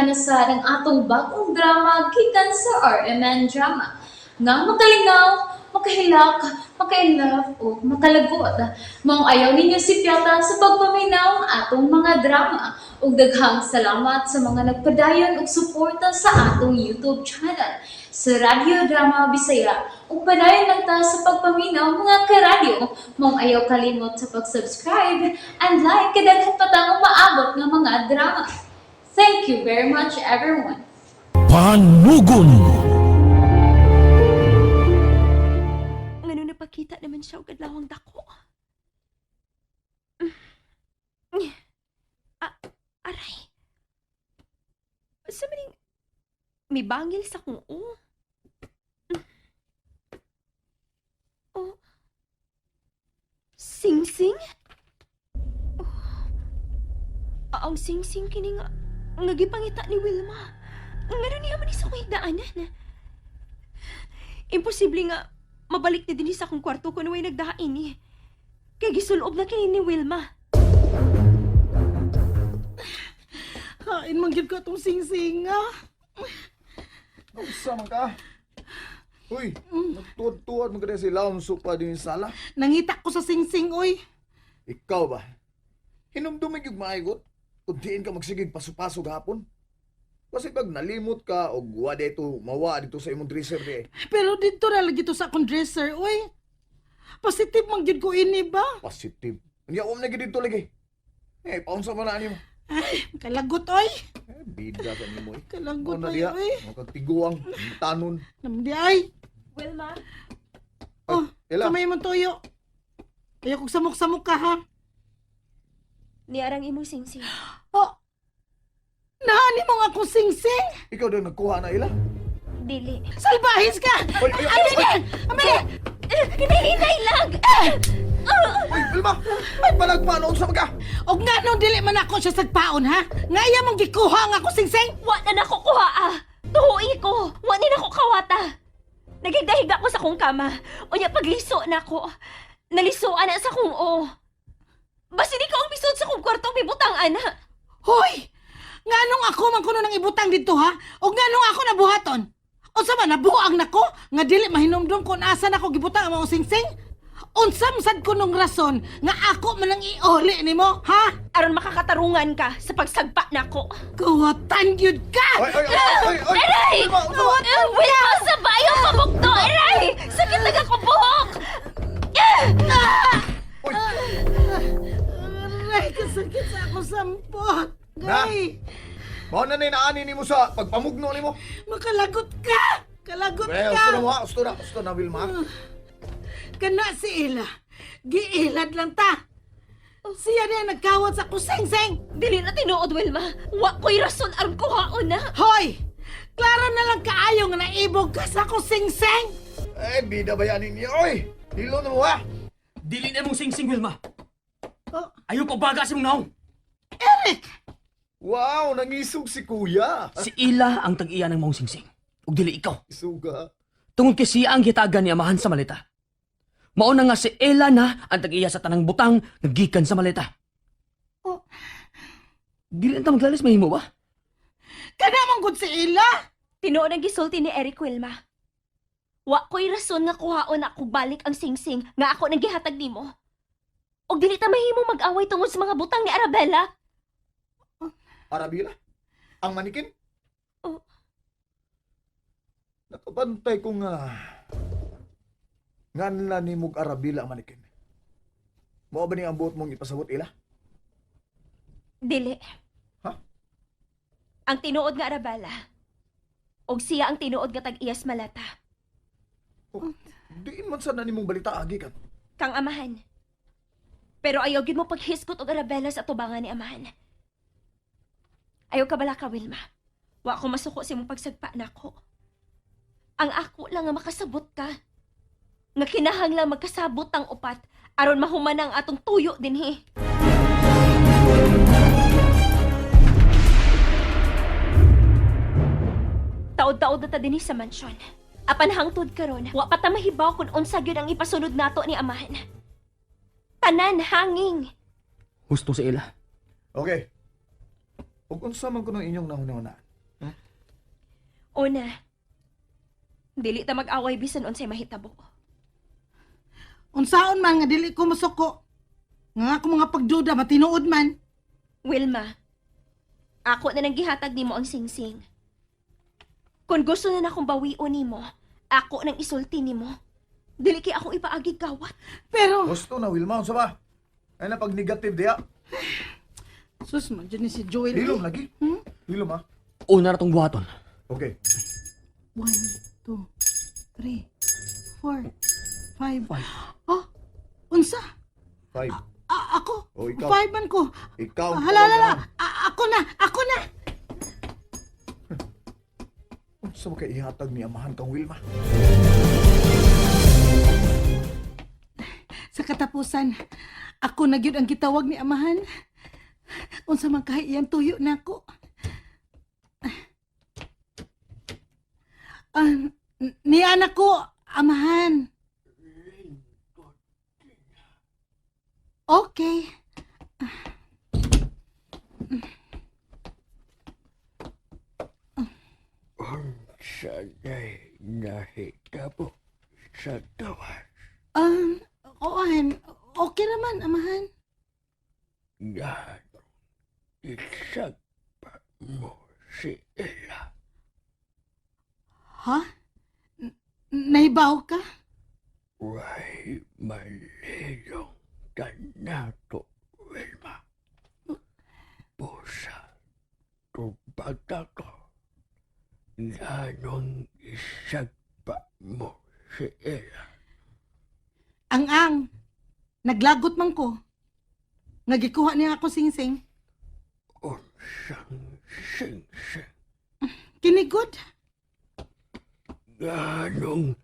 na sa ng atong bagong drama gikan sa RMN Drama. Nga makalingaw, makahilak, maka-inlove, o makalagod. Maong ayaw ninyo si Piata sa pagpaminaw ang atong mga drama. Ug daghang salamat sa mga nagpadayon ug suporta sa atong YouTube channel sa Radio Drama Bisaya. Ug padayon lang ta sa pagpaminaw mga karadyo. Maong ayaw kalimot sa pag-subscribe and like kadaghan pa tang maabot nga mga drama. Thank you very much everyone. Panugon. Ngano napakita naman siya og adlawang dako. Aray. Sa maning may bangil sa kung Oh. Sing-sing? Oh. Ang sing-sing kini nga gipangita ni Wilma. Ngano niya man sa kuy daanan. Imposible nga mabalik na din sa akong kwarto kung naway nagdain ni. Kaya gisulob na kini ni Wilma. Hain manggib ka tong sing-sing nga. Usa man ka? Uy, nagtuwad-tuwad mo ka na si Launso pa din sa sala. Nangita ko sa sing-sing, oy. Ikaw ba? Hinumdumig yung maigot kung diin ka magsigig pasupasog hapon. Kasi pag nalimot ka o wade ito, mawa dito sa imong dresser di. Pero dito na lagi to sa akong dresser, oy. Positive manggib ko ini ba? Positive. Hindi ako na dito lagi. Paunsa man na mo. Ay, kalagot, oy. Bida ka ni mo. Kalagot, na oy, diya. oy. Makatiguang, tanon. Namdi, ay. Wilma? Oh, Ela. kamay mo toyo. Ayaw kong samok-samok ka, ha? Niarang imong sing-sing. Oh, nahani mo nga akong sing-sing. Ikaw daw nagkuha na ila. Dili. Salbahis ka! Oy, oy, oy, oy! Amay! Hinahinay lang! Oy, Vilma! Ay, palagpanon sa mga! Og nga nung dili man ako siya sagpaon, ha? Ngaya mong gikuha nga ako sing-sing. Wa na nakukuha Tuhui ko! Wa ni nako kawata! Nagigdahig ako sa kong kama. Unya pagliso na ko. Nalisuan na sa kong Basi di ka ang bisod sa kong kwarto may butang ana. Hoy! Nga nung ako man kuno nang ibutang dito, ha? Og nga nung ako nabuhaton. Unsa man nabuang nako nga dili mahinumdum kung asa nako gibutang ang mga sing-sing? Unsa sad ko nung rason nga ako man ang iuli nimo, ha? Aron makakatarungan ka sa pagsagpa nako. Kuwatan gyud ka! Oy, oy, oy, oy, oy! Aray! Vilma, unsa? Wala ko sa bayo pabukto! Aray! Sakit na ako buhok! Oy! Aray, kasakit sa ako sampot. Gay, Mao na naani ni mo sa pagpamugno ni mo. makalagot ka! Kalagot Well, ka! gusto na, Vilma. Kana si Ila. Giilad lang ta. Siya na nagkawat sa kuseng-seng. Dili na tinuod, Wilma. Wa ko'y rason aron kuhaon na. Hoy! Klaro na lang kaayo nga naibog ka sa kuseng-seng. Bida ba yan ninyo? Oy! Dilo na mo ha! Dili na mong sing-sing, Wilma. Oh, Ayaw pagbaga sa mong naong. Eric! Wow! Nangisog si kuya! Si Ila ang tag-iya ng mong sing-sing. Ug dili ikaw. Isuga. Tungod kay siya ang gitagan ni amahan sa maleta. Mauna nga si Ela na ang tag-iya sa tanang butang nagikan sa maleta. Oh. Dili na ta maglalis, mahimo ba? Kana mong good si Ila. Tinuod ang gisulti ni Eric, Wilma. Wa ko'y rason nga kuhaon ako balik ang sing-sing nga ako nang gihatag nimo. Og dili ta mahimo mag-away tungod sa mga butang ni Arabella. Arabila? Ang manikin? Oh. Nakabantay ko nga. Nga nila ni Mug Arabila ang manikin. Mao ba ni ang buot mong ipasabot ila? Dili. Ha? Ang tinuod nga Arabella. Og siya ang tinuod nga tag-iyas malata. Oh, diin man sana ni mong balita agi kan. Kang amahan. Pero ayaw gid mo paghisgot og Arabella sa tubangan ni amahan. Ayaw ka bala ka, Wilma. Wa ko masuko sa imong pagsagpa nako. Ang ako lang nga makasabot ka. Nga kinahanglang magkasabot ang upat aron mahuman ang atong tuyo dinhi. Taod-taod na ta dinhi sa mansyon. Apan hangtod karon, wa pa ta mahibaw kung unsa gyud ang ipasunod nato ni amahan. Tanan hanging. Husto si Ela. Okay. Ug unsa man kuno inyong nahuna-una? Una, dili ta mag-away bisan unsay mahitabo. Unsaon man nga dili ko masuko. Nga ako mga pagduda matinuod man. Wilma, ako na nang gihatag nimo ang singsing. Kung gusto na akong bawion nimo, ako nang isulti nimo. Dili kay akong ipaagi gawat. Pero Gusto na, Wilma. Unsa ba? Ay na pag negative diya. sus man dyan ni si Joel. Hilom lagi. Hmm? Hilom ha. Una na tong buhaton. Okay. 1, 2, 3, 4, 5. Five. Oh, unsa? 5. Ako. O, ikaw. 5 man ko. Ikaw. Hala. Ako na. Unsa mo kay ihatag ni amahan kang Wilma? Sa katapusan, ako na gyud ang gitawag ni amahan. Unsa man kahay iyang tuyo nako. Ni anak ko, amahan. Okay. Sana'y nahitabo sa tawas. Oan, okay naman, amahan. Yan, isag pa mo si Ella. Ha? Nahibaw ka? Way malilong tanato, Wilma. Pusa, tubata ko. Ganong isag pa mo si Ella. Ang, naglagot man ko. Nagikuha niya ako sing-sing. Unsang sing-sing. Kinigod. Ganong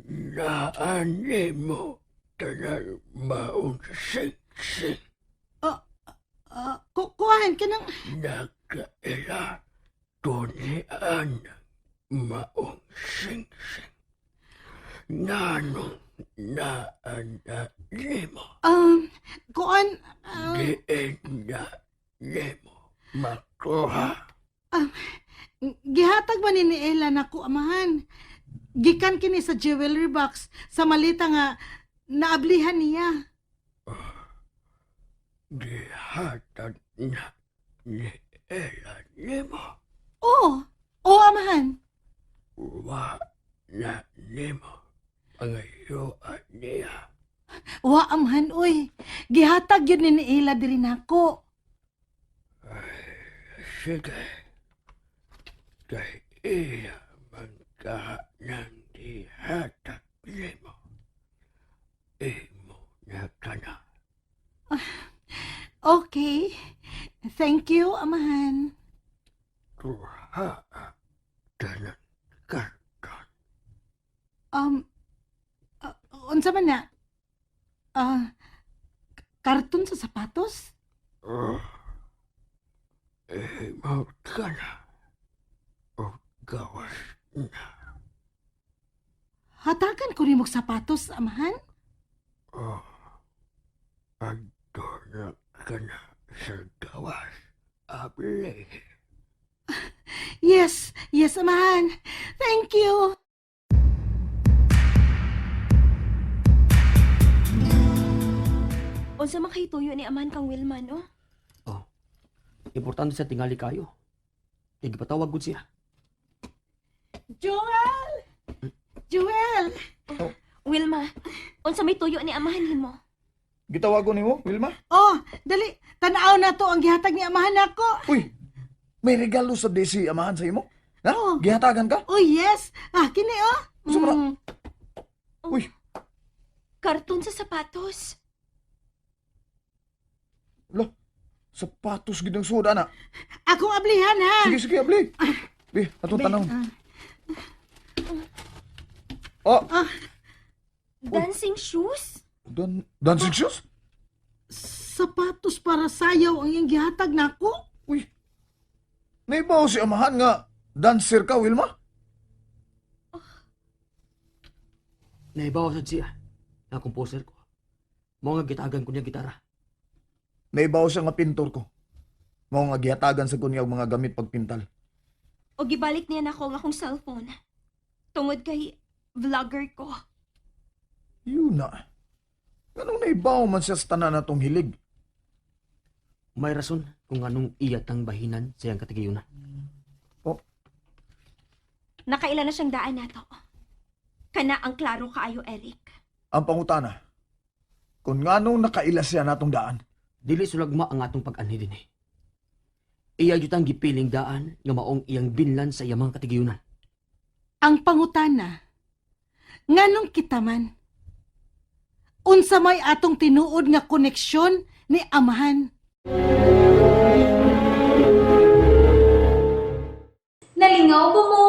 naani mo tanan maong sing-sing. Kuhain ka ng... Nakaila tunian maong sing-sing. Nanong naanani mo. Kuhan... Diin na nimo makuha. Gihatag ba ni Ella na ko, amahan? Gikan kini sa jewelry box sa malita nga naablihan niya. Gihatag na ni Ella nimo. Oo, amahan. Wa na nimo pangayuan niya. Wa, amahan, uy. Gihatag yun ni Ella diri nako. Sige. Kay iya magka ng dihatag nimo. Imo na ka na. Okay. Thank you, amahan. Tuha tanan karton. Unsa man na? Karton sa sapatos? Imo ka na. O gawas na. Hatagan ko rin mong sapatos, amahan? Adto na ka na sa gawas. Able. Yes, amahan. Thank you. Unsa man kay tuyo ni amahan kang Wilma, no? Importante sa tingali kayo. Igpatawag gud siya. Joel! Joel! Wilma, unsa may tuyo ni amahan nimo? Gitawagon nimo, Wilma? Oh, dali. Tanaw na to ang gihatag ni amahan nako. Uy, may regalo sa desi amahan sa imo? Ha? Oh. Gihatagan ka? Oh, yes. Kini oh. Unsa man na? Uy, Karton sa sapatos. lo. Sapatos gid ang suda na. Akong ablihan ha. Sige, abli. Bi, atong tanong. Oh, Dancing shoes? dancing shoes? Sapatos para sayaw ang iyang gihatag nako. Uy, naibaw si amahan nga dancer ka, Wilma? Naibaw sad siya. Ang composer ko. Mao nga gitagan ko niya gitara. Naibaw siya nga pintor ko. Mao nga gihatagan sa kunya og mga gamit pagpintal. O gibalik niya nako ang akong cellphone. Tungod kay vlogger ko. Yun na. Ganong naibaw man siya sa tanan natong hilig. May rason kung anong iyat ang bahinan sa iyang katigayunan. Nakaila na siyang daan nato. Kana ang klaro kaayo, Eric. Ang pangutana, kung nganong nakaila siya natong daan, Dili sulagma ang atong pag-anhi din eh. Iya jutang gipiling daan nga maong iyang binlan sa iyang katigayunan. Ang pangutana, nganong kita man? Unsa may atong tinuod nga koneksyon ni amahan? Nalingaw ba mo?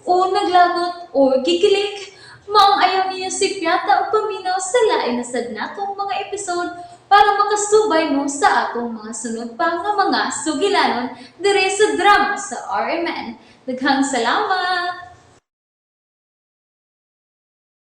O naglagot? O gikilig? Maong ayaw niya si Piata o paminaw sa lain na sad natong mga episode para makasubay mo sa atong mga sunod pa nga mga sugilanon dire sa drama sa RMN. Daghang salamat!